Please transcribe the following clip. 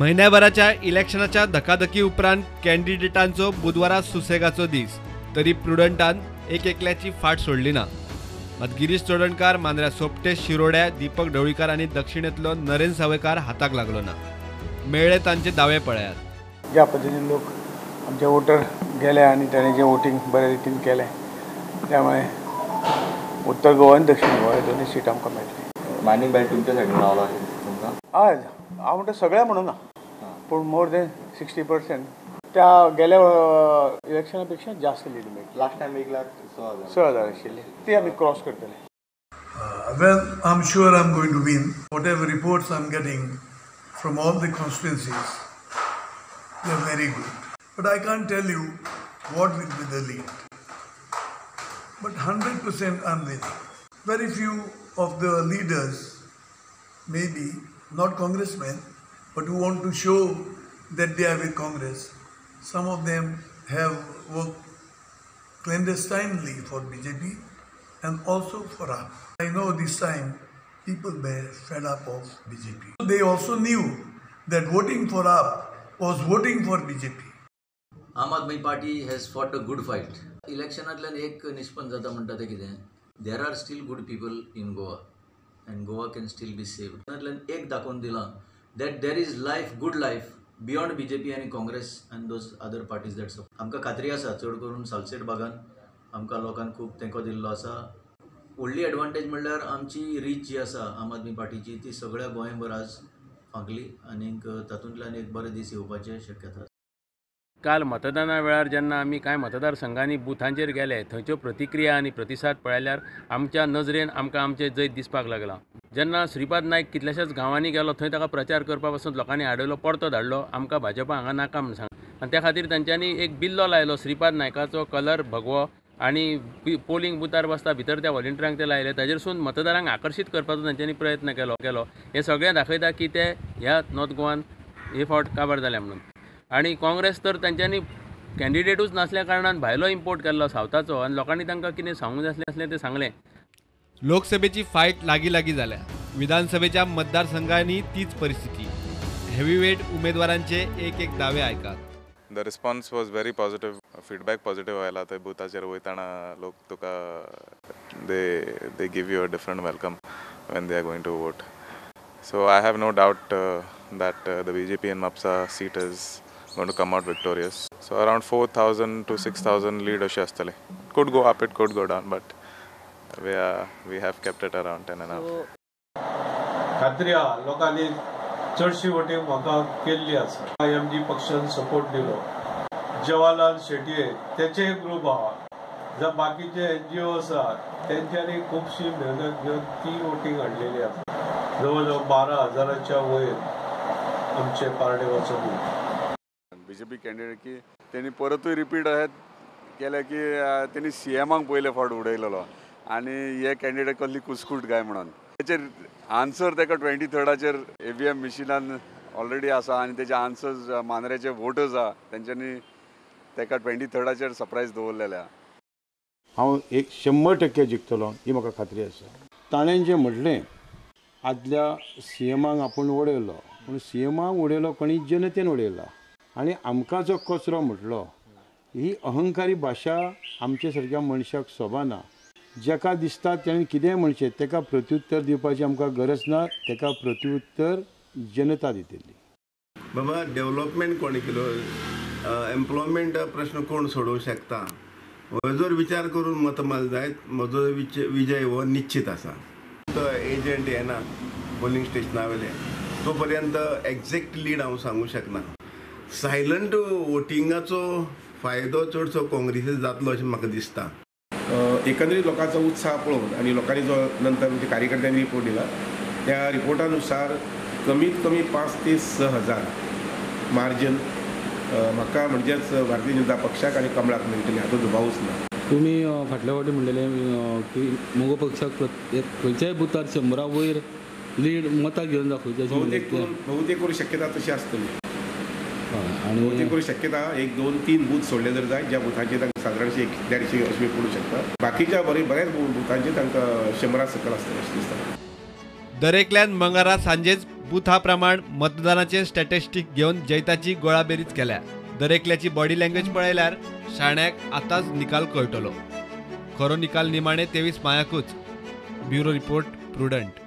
महिन्याभराच्या इलेक्शनाच्या धकाधकी उपरांत कॅन्डिडेटांचो बुधवारा सुसेगाचो दीस, तरी प्रुडंटान एकल्याची फाट सोडली ना. मात गिरीश चोडणकार, मांद्र्या सोपटे, शिरोड्या, दीपक ढवळीकर आणि दक्षिणेतलो नरेन सावयकार हाताक लागलो ना. मेळ्ळे तांचे दावे पळयात. ज्या पद्धतीने लोक आमचे वोटर गेले आणि त्याने जे वोटिंग बऱ्या रितीन केले, त्यामुळे उत्तर गोवा आणि दक्षिण गोवा दोन्ही सीट आमकां मेळटली. मायनींग बँड तुमच्या सायडीन रावला तुमकां? हय, हांव म्हणटा सगळ्या म्हणून ना, पूण मोर देन 60% त्या गेल्या इलेक्शना पेक्षा जास्त लीड मेळटली. लास्ट टायम 1,06,000 आशिल्ली, ती आमी क्रॉस करतले. Well, I'm sure I'm going to win. Whatever reports I'm getting from all the constituencies, they're very good. But I can't tell you what will be the lead. But 100% I'm winning. Very few of the leaders, maybe not congressmen, but who want to show that they are with Congress. Some of them have worked clandestinely for BJP and also for us. I know this time people were fed up of BJP. They also knew that voting for us was voting for BJP. Aam Aadmi Party has fought a good fight. इलेक्शनांतल्यान एक निष्पन्न जाता म्हणटा तें कितें? There are still good people in Goa and Goa can still be saved. इलेक्शनांतल्यान एक दाखोवन दिलां that there is life, good life beyond BJP आणि Congress and those other parties that support. आमकां खात्री आसा चड करून सालसेट भागान आमकां लोकांक खूब तेंको दिल्लो आसा. व्हडली एडवांटेज म्हणल्यार आमची रीच जी आसा आम आदमी पार्टीची ती सगळ्या गोंयभर आज फागली आनीक तातूंतल्यान एक बरे दीस येवपाचे शक्यता आसा. काल मतदाना वेळार जेन्ना आमी कांय मतदारसंघांनी बुथांचेर गेले, थंयच्यो प्रतिक्रिया आनी प्रतिसाद पळयल्यार आमच्या नजरेन आमकां आमचें जैत दिसपाक लागलां. जेन्ना श्रीपाद नायक कितल्याशाच गांवांनी गेलो, थंय ताका प्रचार करपा पासून लोकांनी आडयलो, परतो धाडलो, आमकां भाजपा हांगा नाका म्हण सांग. आनी त्या खातीर तांच्यांनी एक बिल्लो लायलो श्रीपाद नायकाचो कलर भगवो आनी पोलिंग बुथार बसता भितर त्या व्हॉलंटियरांक ते लायले. ताजेरसून मतदारांक आकर्शीत करपाचो तांच्यांनी प्रयत्न केलो. हे सगळें दाखयता की ते ह्या नॉर्थ गोवान हे फावट काबार जाल्या म्हणून. आनी काँग्रेस तर तांच्यांनी कॅन्डिडेटूच नासल्या कारणान भायलो इम्पोर्ट केल्लो सावथाचो आनी लोकांनी तांकां कितें सांगूंक जाय आसलें तें सांगलें. लोकसभेची फायट लागीं जाल्या. विधानसभेच्या मतदारसंघांनी तीच परिस्थिती. हेवीवेट उमेदवारांचे एक दावे आयकात. The response was very positive. Feedback positive आयला. थंय बुथाचेर वयताना लोक तुका they give you a different welcome when they are going to vote. So I have no doubt that the BJP and MAPSA seat is going to come out victorious. So around 4,000 to 6,000 lead अशें आसतलें. Could go up, it could go down, but we have kept it around 10.5. खात्री आहा लोकांनी चडशी voting म्हाका केल्ली आसा. IMG पक्षान सपोर्ट दिलो. जवाहरलाल शेट्ये तेचे एक ग्रूप आहा. जे बाकीचे NGO आसात तेंच्यांनी खुबशी मेहनत घेवन ती वोटिंग हाडलेली आसा. जवळ जवळ 12,000च्या वयर आमचे पार्टी वचून. BJP कॅन्डिडेट की त्यांनी परतूय रिपीट केले की त्यांनी CMाक पयले फावट उडयलेलो आनी हे कॅन्डिडेट कसली कुसकूट काय म्हणून. तेचेर आन्सर ताका 23rdaचेर EVM मिशिनान ऑलरेडी आसा आनी तेचे आन्सर्स मांद्र्याचे वोटर्स आहा तेंच्यांनी ताका 23rdaचेर सरप्रायज दवरलेल्या. हांव 100% जिखतलो ही म्हाका खात्री आसा. ताणें जें म्हटलें आदल्या CMाक आपूण उडयलो, पूण CMाक उडयलो कोणी जनतेन उडयला आनी आमकां जो कचरो म्हटलो ही अहंकारी भाशा आमचे सारक्या मनशाक सोबना. जाका दिसता तेणें कितेंय म्हणचें ताका प्रत्युत्तर दिवपाची आमकां गरज ना. ताका प्रत्युत्तर जनता दितली. बाबा डेव्हलपमेंट कोणी केलो, एम्प्लॉयमेंट प्रश्न कोण सोडवू शकता हो जर विचार करून मत माल जायत म्हजो विजय हो निश्चित आसा. तो एजंट येना पोलिंग स्टेशना वयले तो पर्यंत एक्झॅक्ट लीड हांव सांगूंक शकना. सायलंट वोटिंगाचो फायदो चडसो काँग्रेसीक जातलो अशें म्हाका दिसता. एकंदरीत लोकांचा उत्साह पळोवन आणि लोकांनी जो नंतर म्हणजे कार्यकर्त्यांनी रिपोर्ट दिला त्या रिपोर्टानुसार कमीत कमी 5 ते 6,000 मार्जिन म्हाका म्हणजेच भारतीय जनता पक्षाक आणि कमळाक मेळटली हातूंत दुबावूच ना. तुम्ही फाटल्या फावटी म्हणलेलें की मोगो पक्षाक खंयच्याय बुथार 100 वयर लीड मतां घेवन दाखोवची बहुतेक करूं शक्यता तशी आसतली. आणि बहुतेक करूं शक्यता 1, 2, 3 बूथ सोडले जर जाय ज्या बुथांचेर तांकां सादारणशी 150 अशें पडूं शकता. बाकीच्या बऱ्याच बुथांचेर तांकां 100 सकल आसतलें अशें दिसता. दरेकल्यान मंगळारा सांजेच बुथा प्रमाण मतदानाचे स्टॅटिस्टिक घेऊन जैताची गोळाबेरीज केल्या. दरेकल्याची बॉडी लँग्वेज पळयल्यार शाण्याक आतांच निकाल कळटलो. खरो निकाल निमाणे 23 मायाकूच. Bureau report, prudent.